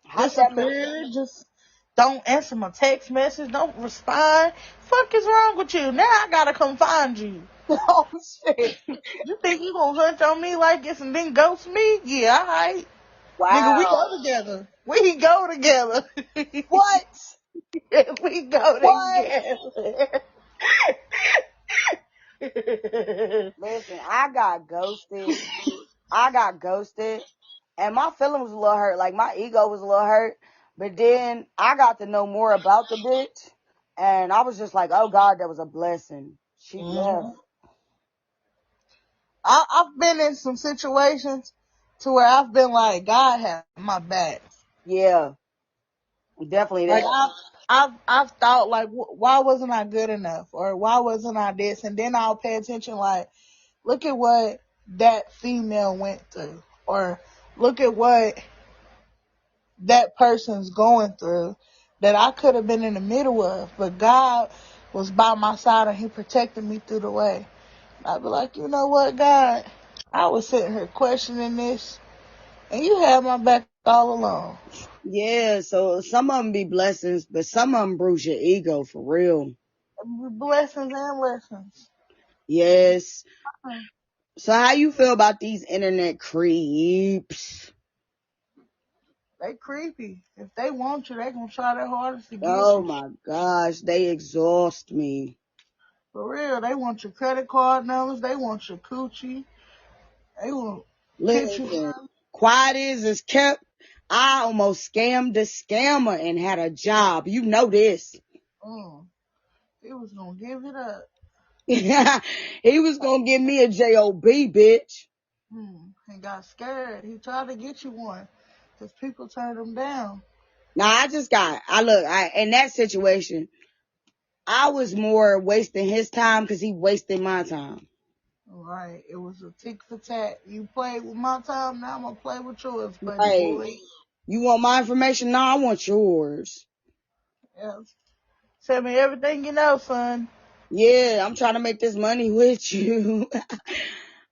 How did that make? disappeared. Just don't answer my text message. Don't respond. Fuck is wrong with you? Now I gotta come find you. Oh shit! You think you gonna hunch on me like this and then ghost me? Yeah, alright. Nigga, we Wow. go together. We go together. What? We go What? together. Listen, I got ghosted. I got ghosted, and my feelings was a little hurt. Like my ego was a little hurt. But then I got to know more about the bitch, and I was just like, "Oh God, that was a blessing." She left. Mhm. I've been in some situations to where I've been like, God had my back. Yeah, definitely Like that. I've thought like, why wasn't I good enough, or why wasn't I this? And then I'll pay attention. Like, look at what that female went through, or look at what that person's going through that I could have been in the middle of, but God was by my side and He protected me through the way. I'd be like, you know what, God? I was sitting here questioning this, and you had my back all along. Yeah, so some of them be blessings, but some of them bruise your ego for real. Blessings and lessons. Yes. So how you feel about these internet creeps? They creepy. If they want you, they gonna try their hardest to get Oh you. my gosh, they exhaust me. For real, they want your credit card numbers. They want your coochie. They want pictures. Listen, quiet is kept. I almost scammed the scammer and had a job. You know this. Mm, it was gonna give it up. He was gonna give me a job, bitch. He got scared. He tried to get you one, cause people turned him down. Now in that situation, I was more wasting his time because he wasted my time. Right. It was a tick for tat. You played with my time, now I'm gonna play with yours, buddy Right. boy. You want my information? No, I want yours. Yeah. Tell me everything you know, son. Yeah, I'm trying to make this money with you.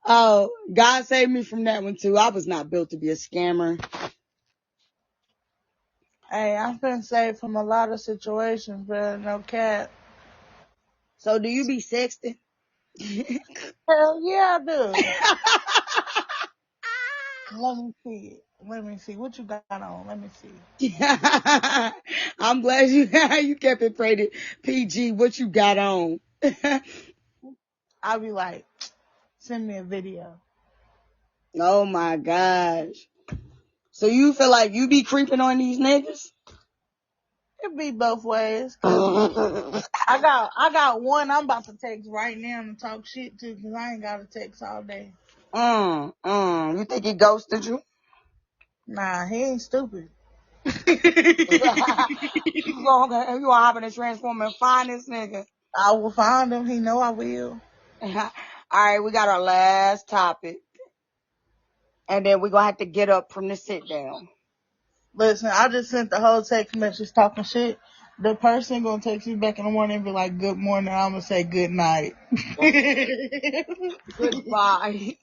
Oh, God saved me from that one too. I was not built to be a scammer. Hey, I've been saved from a lot of situations, but no cat. So do you be sexting? Hell yeah, I do. Let me see it. Let me see what you got on. Let me see. I'm glad you kept it rated PG. What you got on? I'll be like, send me a video. Oh my gosh. So you feel like you be creeping on these niggas? It be both ways, cause I got one I'm about to text right now and talk shit to, cause I ain't got to text all day. You think he ghosted you? Nah, he ain't stupid. You gonna hop in a transformer and find this nigga. I will find him. He know I will. All right, we got our last topic. And then we're gonna have to get up from the sit down. Listen, I just sent the whole text message talking shit. The person gonna text you back in the morning and be like, "Good morning." I'm gonna say, "Good night." Goodbye.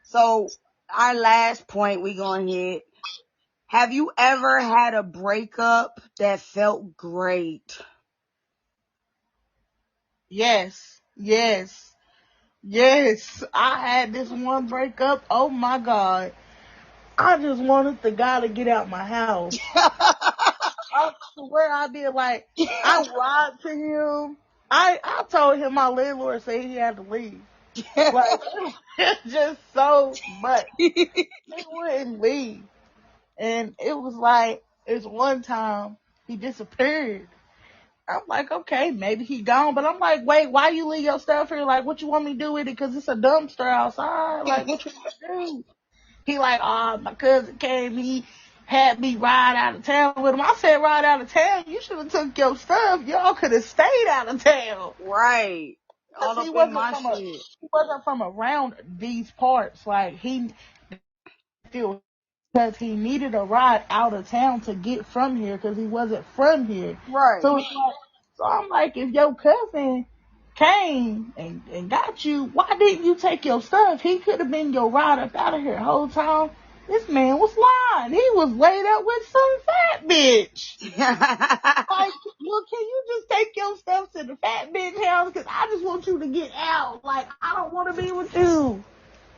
So our last point we gonna hit. Have you ever had a breakup that felt great? Yes, yes, yes. I had this one breakup. Oh my god. I just wanted the guy to get out my house. I swear I did. Like, I lied to him. I told him my landlord said he had to leave. Like, it's just so much. He wouldn't leave. And it was like, it's one time he disappeared. I'm like, okay, maybe he gone. But I'm like, wait, why you leave your stuff here? Like, what you want me to do with it? Because it's a dumpster outside. Like, what you want to do? He like, oh, my cousin came. He had me ride out of town with him. I said, ride out of town? You should have took your stuff. Y'all could have stayed out of town. Right. Cause All up in my shit. he wasn't from around these parts. Like, he still, because he needed a ride out of town to get from here because he wasn't from here. Right. So it's like, so I'm like, if your cousin came and got you, why didn't you take your stuff? He could have been your ride up out of here the whole time. This man was lying. He was laid up with some fat bitch. Like, look, can you just take your stuff to the fat bitch house? Because I just want you to get out. Like, I don't want to be with you.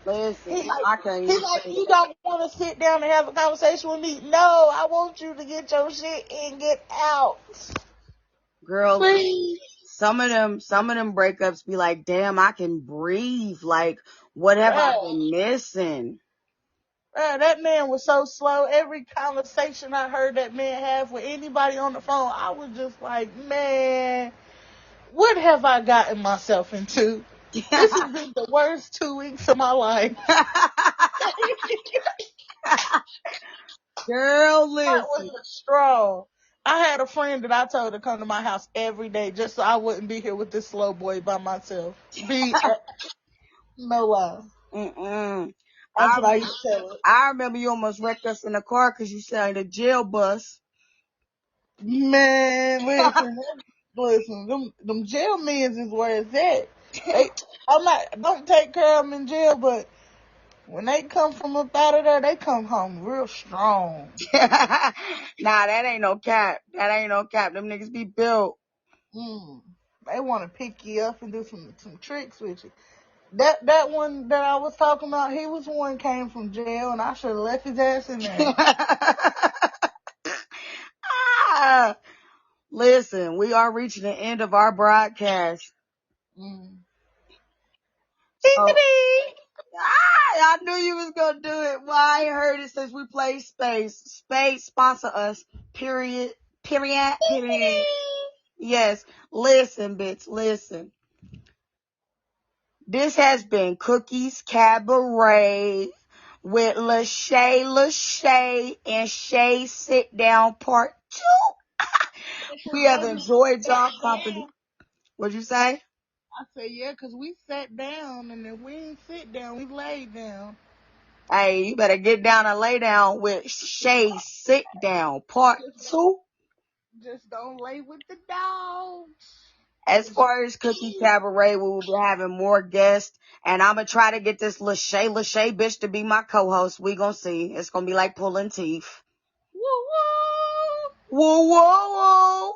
Listen, He's like, I can't even say you don't want to sit down and have a conversation with me. No, I want you to get your shit and get out. girl, Please. some of them breakups be like, damn, I can breathe. Like, what have I Bruh, been missing? that man was so slow. Every conversation I heard that man have with anybody on the phone, I was just like, man, what have I gotten myself into? This has been the worst 2 weeks of my life. Girl, That was listen. a straw. I had a friend that I told to come to my house every day just so I wouldn't be here with this slow boy by myself. No lie. Mm-mm. That's what I used to tell her. I remember you almost wrecked us in the car because you said the jail bus. Man, listen, them jail men's is where it's at. Don't take care of them in jail, but when they come from up out of there, they come home real strong. Nah, that ain't no cap. That ain't no cap. Them niggas be built. Mm. They want to pick you up and do some tricks with you. That one that I was talking about, he was one came from jail, and I should have left his ass in there. Ah, listen, we are reaching the end of our broadcast. Mm. So, I knew you was gonna do it. Well, I ain't heard it since we played Space. Space sponsor us. Period. Period. Period. Yes. Listen, bitch. Listen. This has been Cookies Cabaret with Shae, and Shae Sit Down Part 2. We have enjoyed y'all company. What'd you say? I said, yeah, 'cause we sat down, and if we ain't sit down, we laid down. Hey, you better get down and lay down with Shae Sit Down Part 2. Just don't lay with the dogs. As far as Cookie Cabaret, we will be having more guests. And I'm going to try to get this Lachey bitch to be my co-host. We going to see. It's going to be like pulling teeth. Woo woo! Whoa, whoa, whoa.